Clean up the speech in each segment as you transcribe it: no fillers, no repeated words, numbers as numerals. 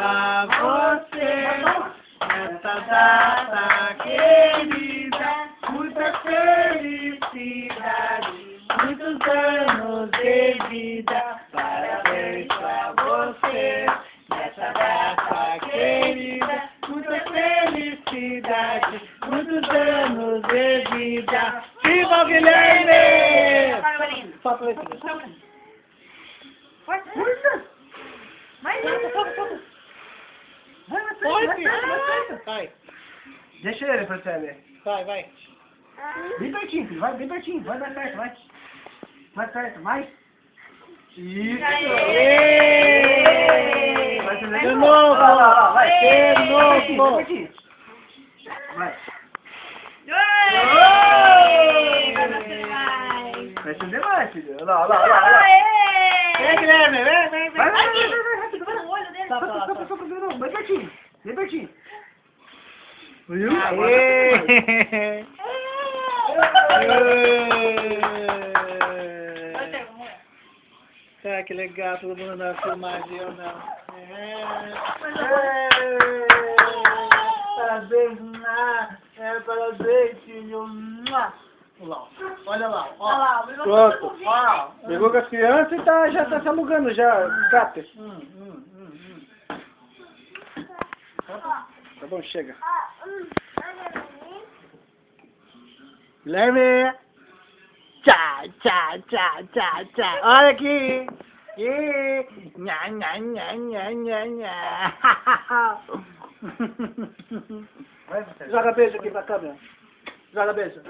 pra você, nessa data querida, muita felicidade, muitos anos de vida, parabéns pra você, nessa data querida, muita felicidade, muitos anos de vida. Viva Guilherme! Solta aí, filho. Força! Vai, Vai. Deixa ele, Francine. Vai. Bem pertinho, filho. Vai bem pertinho. Vai mais perto, vai. Mais perto, mais. Isso. Vai acender De novo. Vai. De novo. Bem pertinho. Vai. Vai acender mais, filho. Olha lá. Vem, Guilherme, vem. Vai, Rápido, vai no olho dele. Sopra, bem pertinho. Bem pertinho. Viu? Aê! Ah, que legal, todo mundo na filmagem, eu não. Parabéns, parabéns, filho. Olha lá, ó. Pronto. Pegou com as crianças e já tá se alugando, já, gato. Tá bom, chega. Guilherme! Tchá. Olha aqui! Nha. Joga beijo aqui pra câmera. Joga beijo.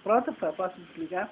Pronto, posso desligar?